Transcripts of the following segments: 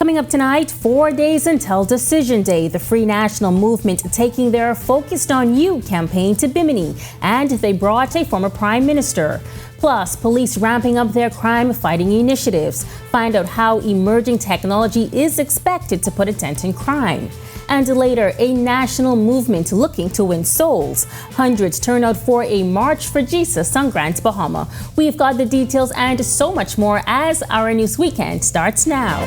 Coming up tonight, 4 days until Decision Day, the Free National Movement taking their Focused on You campaign to Bimini, and they brought a former prime minister. Plus, police ramping up their crime-fighting initiatives. Find out how emerging technology is expected to put a dent in crime. And later, a national movement looking to win souls. Hundreds turn out for a March for Jesus on Grand Bahama. We've got the details and so much more as Our News Weekend starts now.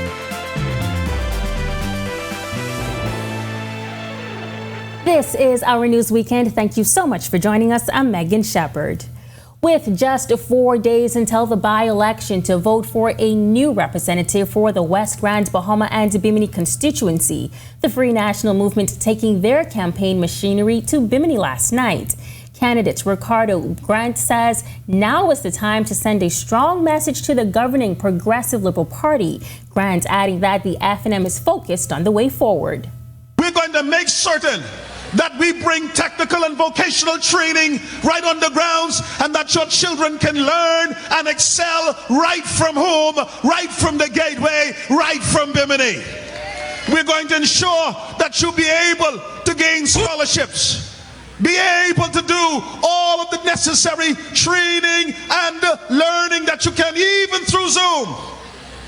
This is Our News Weekend. Thank you so much for joining us. I'm Megan Shepard. With just 4 days until the by-election to vote for a new representative for the West Grand Bahama and Bimini constituency, the Free National Movement taking their campaign machinery to Bimini last night. Candidate Ricardo Grant says now is the time to send a strong message to the governing Progressive Liberal Party. Grant adding that the FNM is focused on the way forward. We're going to make certain that we bring technical and vocational training right on the grounds, and that your children can learn and excel right from home, right from the gateway, right from Bimini. We're going to ensure that you'll be able to gain scholarships, be able to do all of the necessary training and learning that you can, even through Zoom.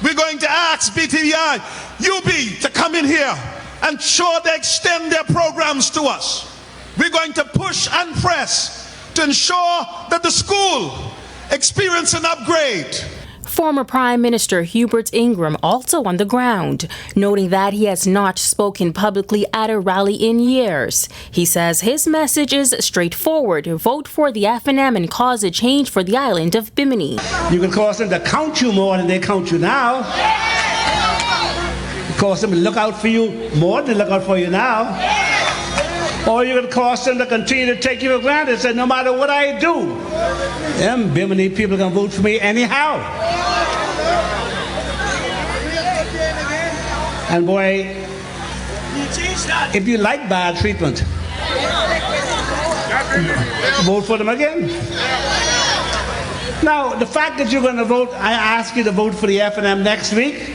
We're going to ask BTVI, UB, to come in here and sure they extend their programs to us. We're going to push and press to ensure that the school experience an upgrade. Former Prime Minister Hubert Ingram also on the ground, noting that he has not spoken publicly at a rally in years. He says his message is straightforward: vote for the FNM and cause a change for the island of Bimini. You can cause them to count you more than they count you now. Cause them to look out for you more than they look out for you now. Or you can cause them to continue to take you for granted and say, no matter what I do, them Bimini people are going to vote for me anyhow. And boy, if you like bad treatment, vote for them again. Now, the fact that you're going to vote, I ask you to vote for the FNM next week,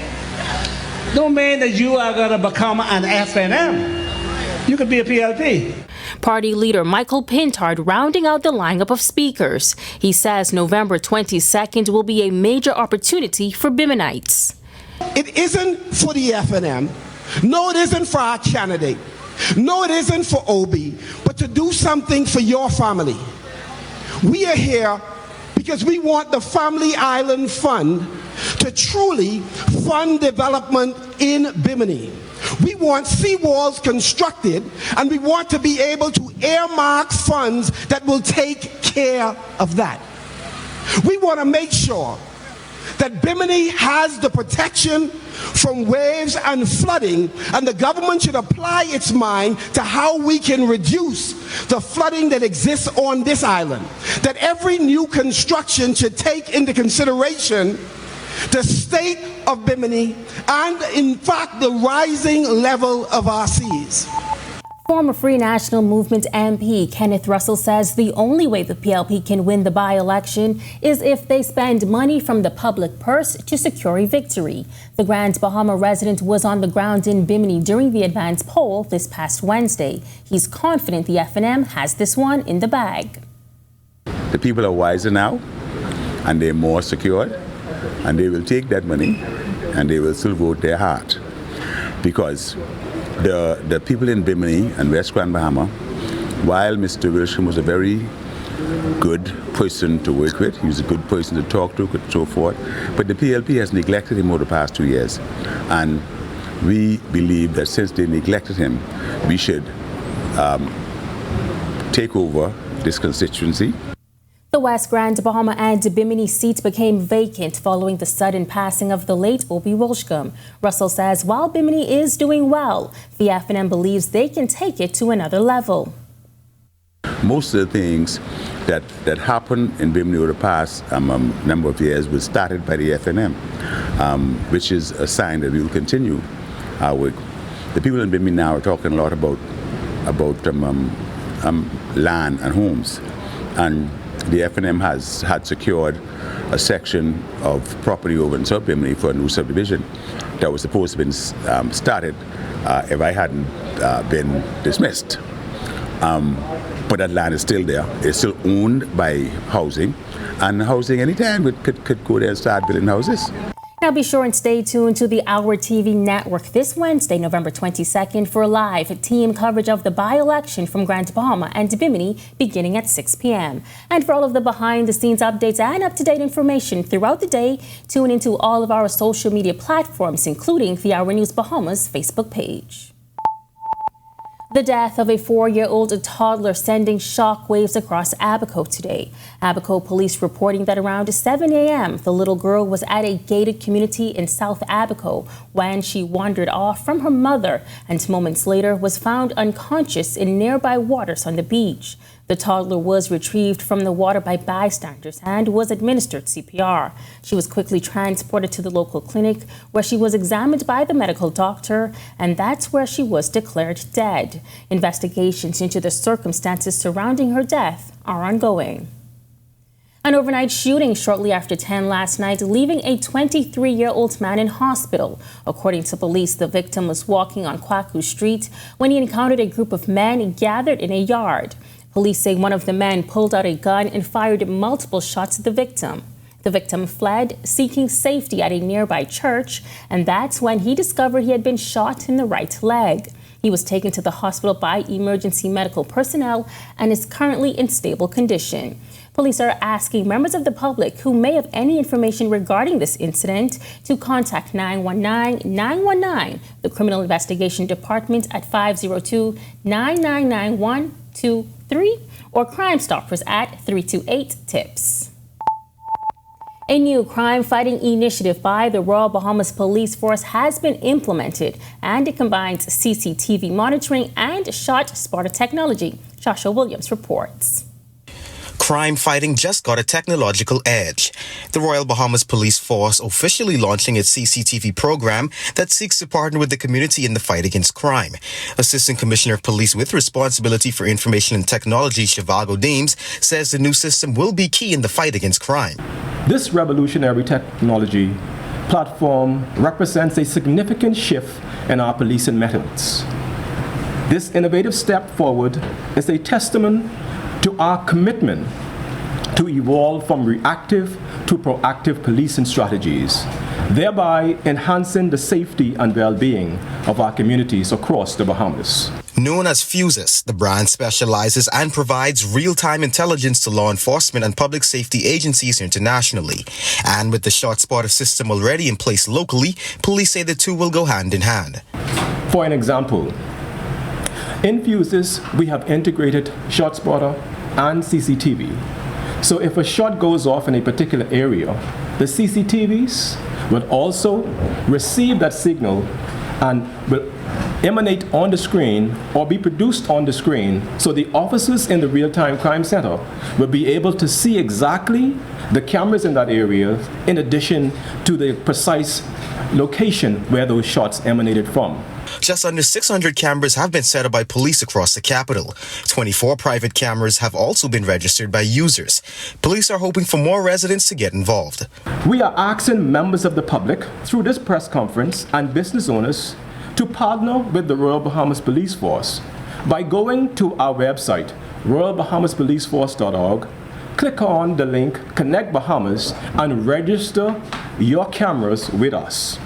don't mean that you are going to become an FNM. You could be a PLP. Party leader Michael Pintard rounding out the lineup of speakers. He says November 22nd will be a major opportunity for Biminites. It isn't for the FNM. No, it isn't for our candidate. No, it isn't for OB, but to do something for your family. We are here because we want the Family Island Fund to truly fund development in Bimini. We want seawalls constructed, and we want to be able to earmark funds that will take care of that. We want to make sure that Bimini has the protection from waves and flooding, and the government should apply its mind to how we can reduce the flooding that exists on this island. That every new construction should take into consideration the state of Bimini and, in fact, the rising level of our seas. Former Free National Movement MP Kenneth Russell says the only way the PLP can win the by-election is if they spend money from the public purse to secure a victory. The Grand Bahama resident was on the ground in Bimini during the advance poll this past Wednesday. He's confident the FNM has this one in the bag. The people are wiser now, and they're more secured, and they will take that money and they will still vote their heart, because the people in Bimini and West Grand Bahama, while Mr. Wilson was a very good person to work with, he was a good person to talk to, and so forth, but the PLP has neglected him over the past 2 years, and we believe that since they neglected him, we should take over this constituency. The West Grand Bahama and Bimini seat became vacant following the sudden passing of the late Obi Wolshcombe. Russell says while Bimini is doing well, the FNM believes they can take it to another level. Most of the things that happened in Bimini over the past number of years was started by the FNM, which is a sign that we will continue our work. The people in Bimini now are talking a lot about land and homes, and the FNM had secured a section of property over in South Bimini for a new subdivision that was supposed to have been started if I hadn't been dismissed. But that land is still there. It's still owned by housing, and housing anytime could go there and start building houses. Now be sure and stay tuned to the Our TV network this Wednesday, November 22nd, for live team coverage of the by-election from Grand Bahama and Bimini beginning at 6 p.m. And for all of the behind-the-scenes updates and up-to-date information throughout the day, tune into all of our social media platforms, including the Our News Bahamas Facebook page. The death of a 4-year-old toddler sending shockwaves across Abaco today. Abaco police reporting that around 7 a.m., the little girl was at a gated community in South Abaco when she wandered off from her mother and moments later was found unconscious in nearby waters on the beach. The toddler was retrieved from the water by bystanders and was administered CPR. She was quickly transported to the local clinic where she was examined by the medical doctor, and that's where she was declared dead. Investigations into the circumstances surrounding her death are ongoing. An overnight shooting shortly after 10 last night, leaving a 23-year-old man in hospital. According to police, the victim was walking on Kwaku Street when he encountered a group of men gathered in a yard. Police say one of the men pulled out a gun and fired multiple shots at the victim. The victim fled, seeking safety at a nearby church, and that's when he discovered he had been shot in the right leg. He was taken to the hospital by emergency medical personnel and is currently in stable condition. Police are asking members of the public who may have any information regarding this incident to contact 919-919, the Criminal Investigation Department at 502-999-123, or Crime Stoppers at 328-TIPS. A new crime-fighting initiative by the Royal Bahamas Police Force has been implemented, and it combines CCTV monitoring and shot spotter technology. Joshua Williams reports. Crime fighting just got a technological edge. The Royal Bahamas Police Force officially launching its CCTV program that seeks to partner with the community in the fight against crime. Assistant Commissioner of Police with responsibility for information and technology, Shivago Deems, says the new system will be key in the fight against crime. This revolutionary technology platform represents a significant shift in our policing methods. This innovative step forward is a testament to our commitment to evolve from reactive to proactive policing strategies, thereby enhancing the safety and well-being of our communities across the Bahamas. Known as Fuses, the brand specializes and provides real-time intelligence to law enforcement and public safety agencies internationally. And with the shot spotter system already in place locally, police say the two will go hand in hand. For an example, in Fuses, we have integrated shot spotter and CCTV. So if a shot goes off in a particular area, the CCTVs will also receive that signal and will emanate on the screen or be produced on the screen, so the officers in the real-time crime center will be able to see exactly the cameras in that area in addition to the precise location where those shots emanated from. Just under 600 cameras have been set up by police across the capital. 24 private cameras have also been registered by users. Police are hoping for more residents to get involved. We are asking members of the public through this press conference and business owners to partner with the Royal Bahamas Police Force by going to our website, royalbahamaspoliceforce.org. Click on the link Connect Bahamas and register your cameras with us.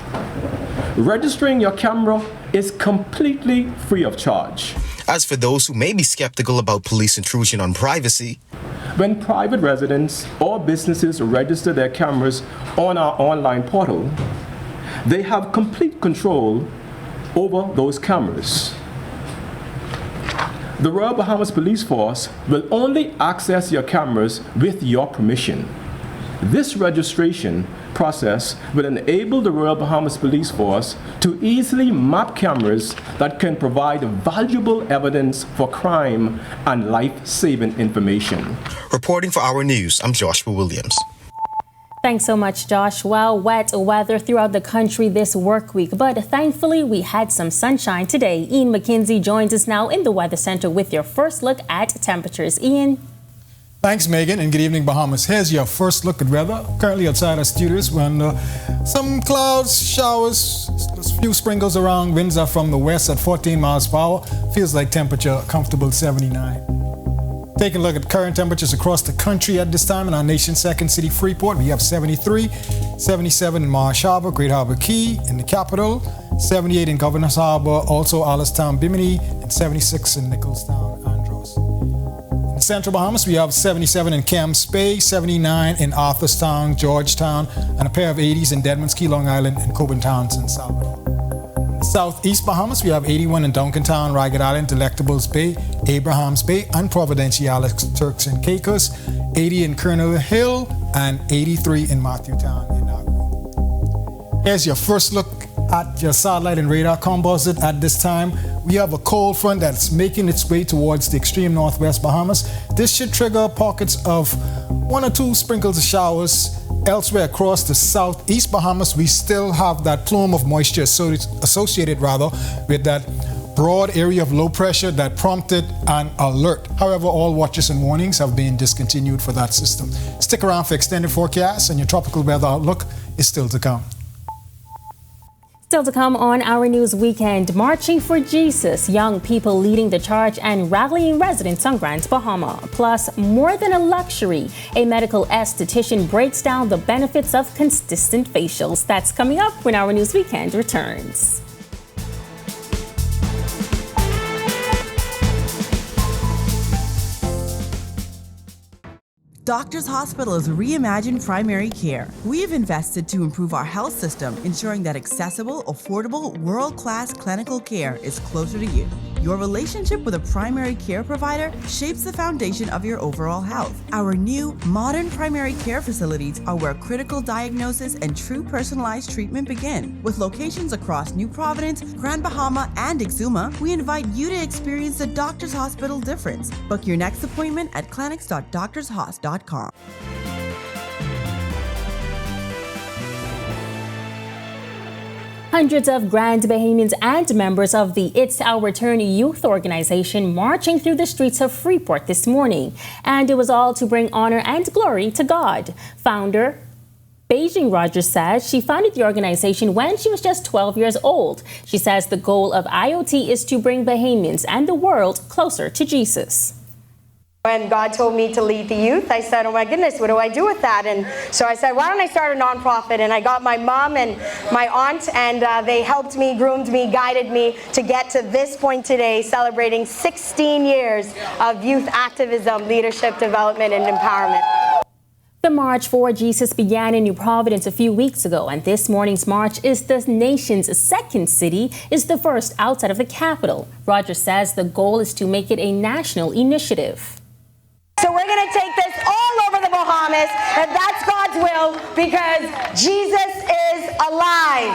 Registering your camera is completely free of charge. As for those who may be skeptical about police intrusion on privacy, when private residents or businesses register their cameras on our online portal, they have complete control over those cameras. The Royal Bahamas Police Force will only access your cameras with your permission. This registration process will enable the Royal Bahamas Police Force to easily map cameras that can provide valuable evidence for crime and life-saving information. Reporting for Our News, I'm Joshua Williams. Thanks so much, Josh. Well, wet weather throughout the country this work week, but thankfully we had some sunshine today. Ian McKenzie joins us now in the Weather Center with your first look at temperatures. Ian? Thanks, Megan, and good evening, Bahamas. Here's your first look at weather. Currently outside our studios, when some clouds, showers, a few sprinkles around. Winds are from the west at 14 miles per hour. Feels like temperature comfortable 79. Taking a look at current temperatures across the country at this time in our nation's second city, Freeport. We have 73, 77 in Marsh Harbor, Great Harbor Key in the capital, 78 in Governor's Harbor, also Allenstown, Bimini, and 76 in Nicholstown, Andros. In Central Bahamas, we have 77 in Camps Bay, 79 in Arthurstown, Georgetown, and a pair of 80s in Deadman's Key, Long Island, and Coburn Town, San Salvador. Southeast Bahamas, we have 81 in Duncantown, Ragged Island, Delectables Bay, Abrahams Bay, and Providenciales, Turks and Caicos, 80 in Colonel Hill, and 83 in Matthewtown in Agua. Here's your first look at your satellite and radar composite at this time. We have a cold front that's making its way towards the extreme northwest Bahamas. This should trigger pockets of 1 or 2 sprinkles of showers. Elsewhere across the southeast Bahamas, we still have that plume of moisture associated with that broad area of low pressure that prompted an alert. However, all watches and warnings have been discontinued for that system. Stick around for extended forecasts, and your tropical weather outlook is still to come. Still to come on Our News Weekend, Marching for Jesus, young people leading the charge and rallying residents on Grand Bahama. Plus, more than a luxury, a medical esthetician breaks down the benefits of consistent facials. That's coming up when Our News Weekend returns. Doctors Hospital has reimagined primary care. We have invested to improve our health system, ensuring that accessible, affordable, world-class clinical care is closer to you. Your relationship with a primary care provider shapes the foundation of your overall health. Our new, modern primary care facilities are where critical diagnosis and true personalized treatment begin. With locations across New Providence, Grand Bahama, and Exuma, we invite you to experience the Doctors Hospital difference. Book your next appointment at clinics.doctorshos.com. Hundreds of Grand Bahamians and members of the It's Our Turn youth organization marching through the streets of Freeport this morning. And it was all to bring honor and glory to God. Founder Beijing Rogers says she founded the organization when she was just 12 years old. She says the goal of IOT is to bring Bahamians and the world closer to Jesus. When God told me to lead the youth, I said, oh my goodness, what do I do with that? And so I said, why don't I start a nonprofit? And I got my mom and my aunt, and they helped me, groomed me, guided me to get to this point today, celebrating 16 years of youth activism, leadership, development, and empowerment. The March for Jesus began in New Providence a few weeks ago, and this morning's march is the nation's second city, is the first outside of the capital. Rogers says the goal is to make it a national initiative. So we're going to take this all over the Bahamas, if that's God's will, because Jesus is alive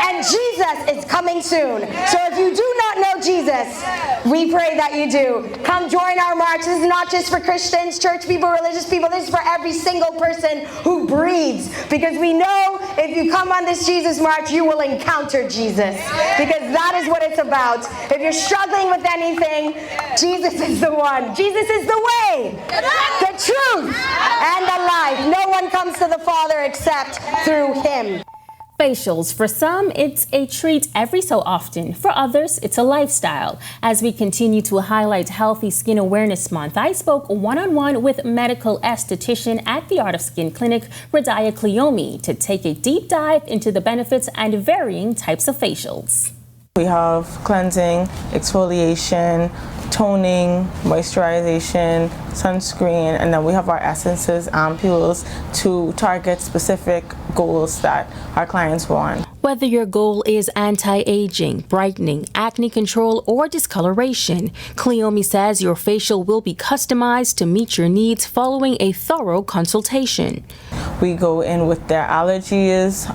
and Jesus is coming soon. So if you do not know Jesus, we pray that you do. Come join our march. This is not just for Christians, church people, religious people. This is for every single person who breathes, because we know if you come on this Jesus march, you will encounter Jesus, because that is what it's about. If you're struggling with anything, Jesus is the one. Jesus is the way, the truth, and the life. No one comes to the Father except through him. Facials. For some, it's a treat every so often. For others, it's a lifestyle. As we continue to highlight Healthy Skin Awareness Month, I spoke one-on-one with medical esthetician at the Art of Skin Clinic, Radaya Cleomi, to take a deep dive into the benefits and varying types of facials. We have cleansing, exfoliation, toning, moisturization, sunscreen, and then we have our essences, ampules to target specific goals that our clients want. Whether your goal is anti-aging, brightening, acne control, or discoloration, Cleomi says your facial will be customized to meet your needs following a thorough consultation. We go in with their allergies,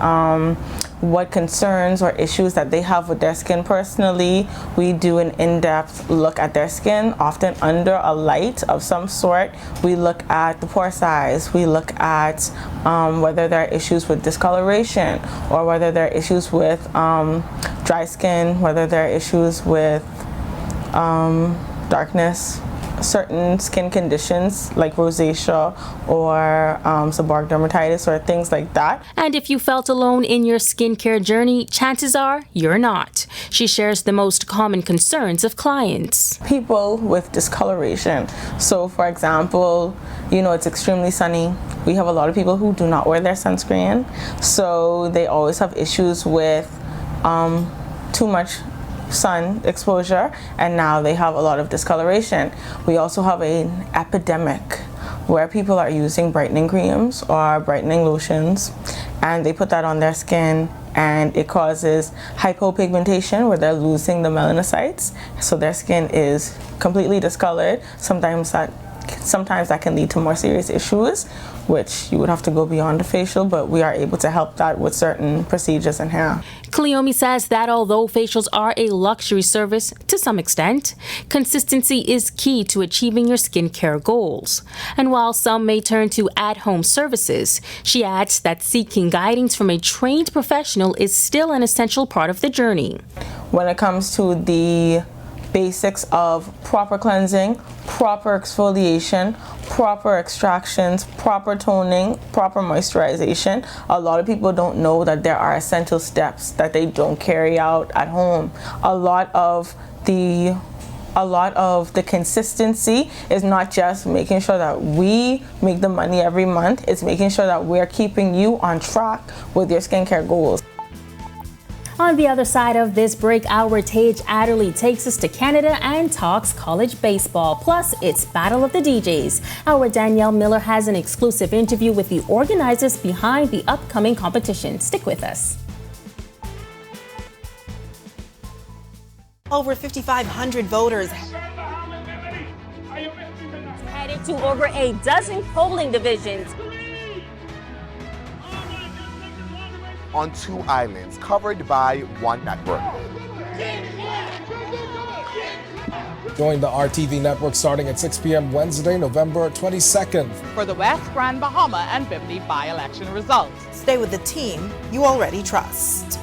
what concerns or issues that they have with their skin personally. We do an in-depth look at their skin, often under a light of some sort. We look at the pore size. We look at whether there are issues with discoloration, or whether there are issues with dry skin, whether there are issues with darkness. certain skin conditions like rosacea or seborrheic dermatitis or things like that. And if you felt alone in your skincare journey, chances are you're not. She shares the most common concerns of clients. People with discoloration. So for example, it's extremely sunny. We have a lot of people who do not wear their sunscreen. So they always have issues with too much sun exposure, and now they have a lot of discoloration. We also have an epidemic where people are using brightening creams or brightening lotions, and they put that on their skin, and it causes hypopigmentation where they're losing the melanocytes, so their skin is completely discolored. Sometimes that can lead to more serious issues, which you would have to go beyond the facial, but we are able to help that with certain procedures in hair. Cleomi says that although facials are a luxury service to some extent, consistency is key to achieving your skincare goals. And while some may turn to at-home services, she adds that seeking guidance from a trained professional is still an essential part of the journey. When it comes to the basics of proper cleansing, proper exfoliation, proper extractions, proper toning, proper moisturization, a lot of people don't know that there are essential steps that they don't carry out at home. A lot of the consistency is not just making sure that we make the money every month, it's making sure that we're keeping you on track with your skincare goals. On the other side of this break, our Tage Adderley takes us to Canada and talks college baseball. Plus, it's Battle of the DJs. Our Danielle Miller has an exclusive interview with the organizers behind the upcoming competition. Stick with us. Over 5,500 voters headed to over a dozen polling divisions. On 2 islands covered by one network. Join the RTV network starting at 6 p.m. Wednesday, November 22nd. For the West Grand Bahama and Bimini by-election results. Stay with the team you already trust.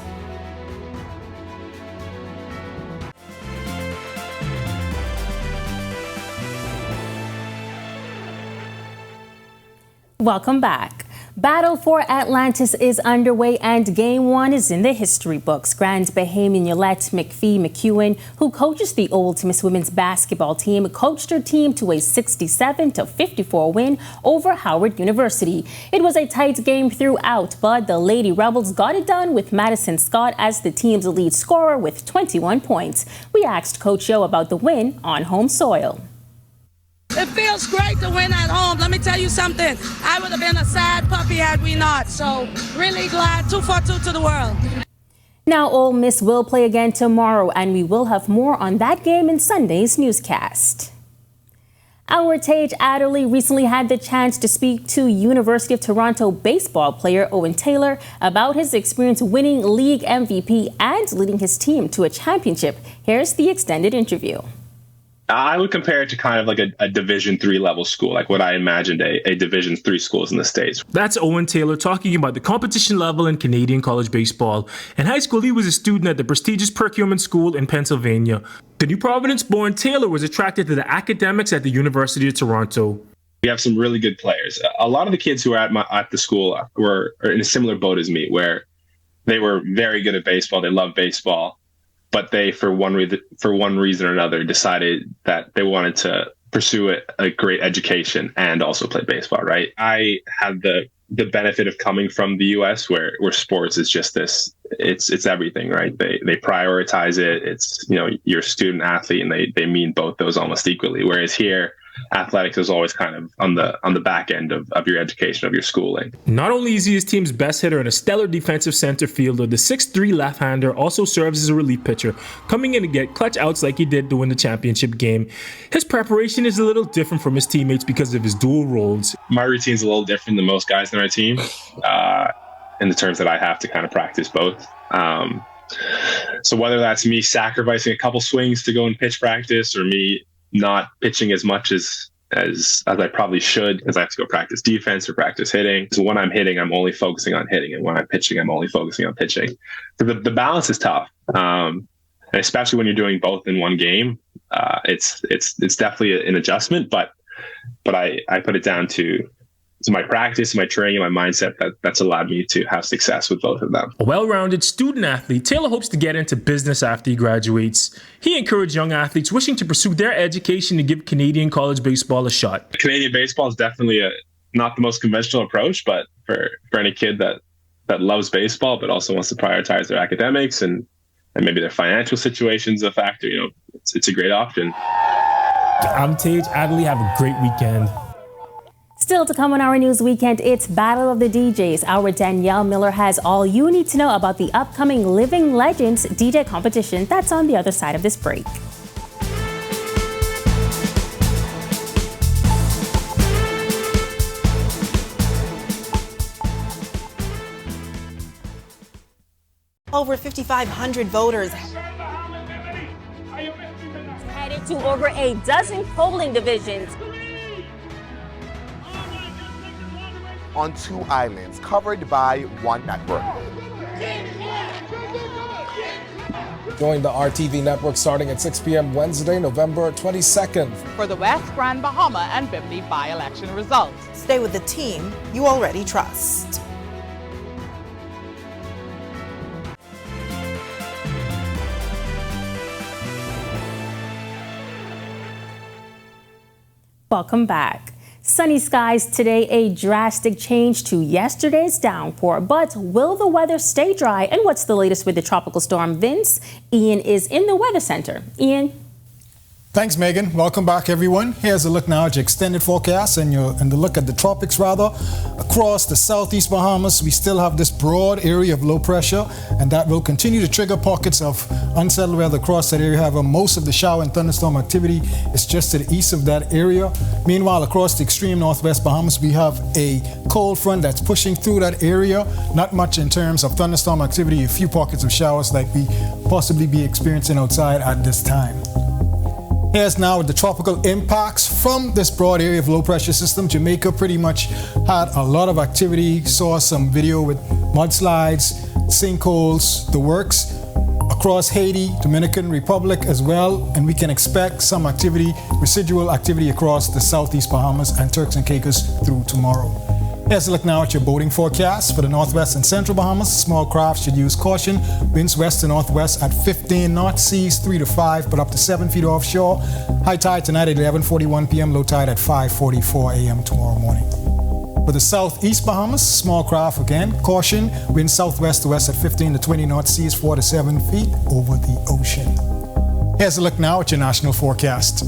Welcome back. Battle for Atlantis is underway and Game 1 is in the history books. Grand Bahamian Yolette McPhee-McEwen, who coaches the Old Miss Women's basketball team, coached her team to a 67-54 win over Howard University. It was a tight game throughout, but the Lady Rebels got it done with Madison Scott as the team's lead scorer with 21 points. We asked Coach Yo about the win on home soil. It feels great to win at home. Let me tell you something. I would have been a sad puppy had we not. So really glad. 2-for-2 to the world. Now Ole Miss will play again tomorrow, and we will have more on that game in Sunday's newscast. Our Tage Adderley recently had the chance to speak to University of Toronto baseball player Owen Taylor about his experience winning league MVP and leading his team to a championship. Here's the extended interview. I would compare it to kind of like a Division III level school, like what I imagined a Division III schools in the States. That's Owen Taylor talking about the competition level in Canadian college baseball. In high school, he was a student at the prestigious Perkiomen School in Pennsylvania. The New Providence-born Taylor was attracted to the academics at the University of Toronto. We have some really good players. A lot of the kids who are at the school were in a similar boat as me, where they were very good at baseball. They love baseball. But they, for one reason or another, decided that they wanted to pursue a great education and also play baseball, right? I had the benefit of coming from the U.S. where sports is just this, it's everything, right? They prioritize it. It's, you're a student athlete, and they mean both those almost equally. Whereas here, athletics is always kind of on the back end of your education, of your schooling. Not only is he his team's best hitter and a stellar defensive center fielder, the 6'3" left-hander also serves as a relief pitcher, coming in to get clutch outs like he did to win the championship game. His preparation is a little different from his teammates because of his dual roles. My routine's a little different than most guys in our team, in the terms that I have to kind of practice both. So whether that's me sacrificing a couple swings to go and pitch practice, or me not pitching as much as I probably should, because I have to go practice defense or practice hitting. So when I'm hitting, I'm only focusing on hitting, and when I'm pitching, I'm only focusing on pitching. So the balance is tough. And especially when you're doing both in one game, it's definitely an adjustment. But I put it down to my practice, my training, my mindset that's allowed me to have success with both of them. A well-rounded student athlete, Taylor hopes to get into business after he graduates. He encouraged young athletes wishing to pursue their education to give Canadian college baseball a shot. Canadian baseball is definitely not the most conventional approach, but for any kid that loves baseball but also wants to prioritize their academics and maybe their financial situation's a factor, it's a great option. I'm Tage Adley. Have a great weekend. Still to come on Our News Weekend, it's Battle of the DJs. Our Danielle Miller has all you need to know about the upcoming Living Legends DJ competition. That's on the other side of this break. Over 5,500 voters headed to over a dozen polling divisions. On 2 islands, covered by one network. Join the RTV network starting at 6 p.m. Wednesday, November 22nd. For the West, Grand Bahama, and Bimini by-election results. Stay with the team you already trust. Welcome back. Sunny skies today, a drastic change to yesterday's downpour. But will the weather stay dry? And what's the latest with the tropical storm Vince? Ian is in the weather center. Ian. Thanks, Megan. Welcome back, everyone. Here's a look now at your extended forecast and the look at the tropics, rather. Across the southeast Bahamas, we still have this broad area of low pressure, and that will continue to trigger pockets of unsettled weather across that area. However, most of the shower and thunderstorm activity is just to the east of that area. Meanwhile, across the extreme northwest Bahamas, we have a cold front that's pushing through that area. Not much in terms of thunderstorm activity, a few pockets of showers like we possibly be experiencing outside at this time. Here's now the tropical impacts from this broad area of low pressure system. Jamaica pretty much had a lot of activity, saw some video with mudslides, sinkholes, the works. Across Haiti, Dominican Republic as well, and we can expect some activity, residual activity across the southeast Bahamas and Turks and Caicos through tomorrow. Here's a look now at your boating forecast for the northwest and central Bahamas. Small craft should use caution. Winds west to northwest at 15 knots, seas 3 to 5, but up to 7 feet offshore. High tide tonight at 11:41 p.m., low tide at 5:44 a.m. tomorrow morning. For the southeast Bahamas, small craft again, caution. Wind southwest to west at 15 to 20 knots, seas 4 to 7 feet over the ocean. Here's a look now at your national forecast.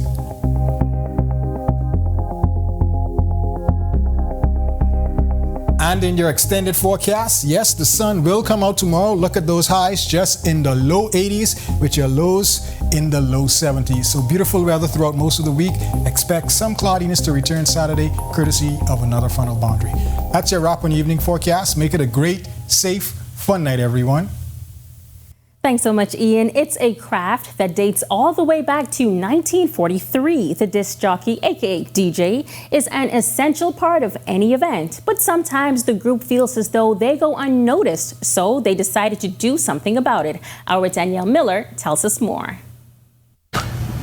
And in your extended forecast, yes, the sun will come out tomorrow. Look at those highs just in the low 80s with your lows in the low 70s. So beautiful weather throughout most of the week. Expect some cloudiness to return Saturday, courtesy of another frontal boundary. That's your wrap on evening forecast. Make it a great, safe, fun night, everyone. Thanks so much, Ian. It's a craft that dates all the way back to 1943. The disc jockey, aka DJ, is an essential part of any event. But sometimes the group feels as though they go unnoticed, so they decided to do something about it. Our Danielle Miller tells us more.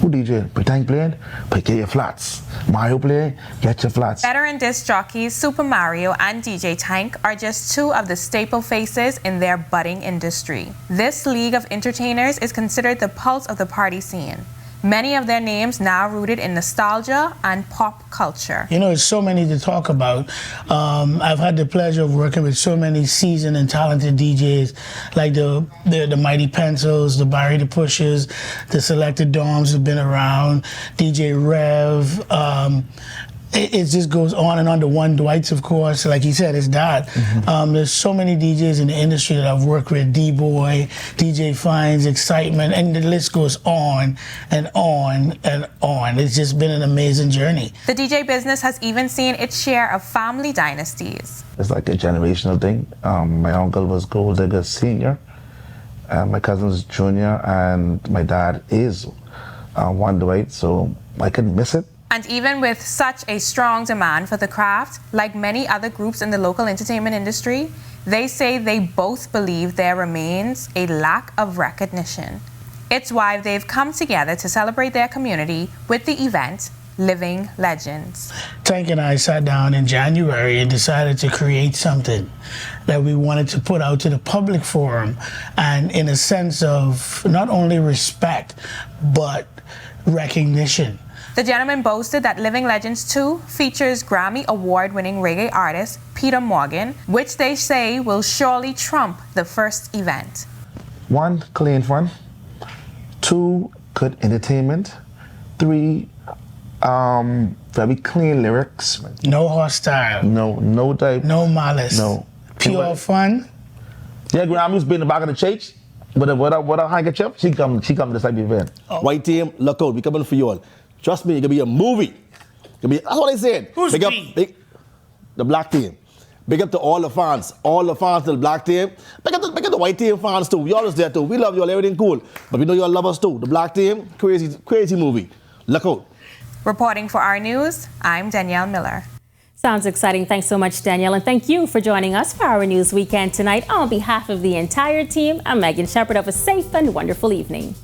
Who DJ? Pretend playing? But get your flats. Mario play? Get your flats. Veteran disc jockeys Super Mario and DJ Tank are just two of the staple faces in their budding industry. This league of entertainers is considered the pulse of the party scene. Many of their names now rooted in nostalgia and pop culture. You know, there's so many to talk about. I've had the pleasure of working with so many seasoned and talented DJs, like the Mighty Pencils, the Barry the Pushers, the Selected Doms have been around, DJ Rev. It just goes on and on. The One Dwights, of course, like he said, it's that. Mm-hmm. There's so many DJs in the industry that I've worked with, D-Boy, DJ Fines, Excitement, and the list goes on and on and on. It's just been an amazing journey. The DJ business has even seen its share of family dynasties. It's like a generational thing. My uncle was Gold Digger Senior, my cousin was Junior, and my dad is One Dwight, so I couldn't miss it. And even with such a strong demand for the craft, like many other groups in the local entertainment industry, they say they both believe there remains a lack of recognition. It's why they've come together to celebrate their community with the event, Living Legends. Tank and I sat down in January and decided to create something that we wanted to put out to the public forum, and in a sense of not only respect, but recognition. The gentleman boasted that Living Legends 2 features Grammy Award-winning reggae artist Peter Morgan, which they say will surely trump the first event. 1, clean fun. 2, good entertainment. 3, very clean lyrics. No hostile. No type. No malice. No. Pure fun. Yeah, Grammy's been in the back of the church with a handkerchief. She come to this type of event. White team, look out, we coming for you all. Trust me, it could be a movie. That's what I said. Who's big we? Up, the black team. Big up to all the fans of the black team. Big up the white team fans too. We all is there too. We love you all, everything cool. But we know you all love us too. The black team, crazy movie. Look out. Reporting for Our News, I'm Danielle Miller. Sounds exciting. Thanks so much, Danielle. And thank you for joining us for Our News Weekend tonight. On behalf of the entire team, I'm Megan Shepard. Have a safe and wonderful evening.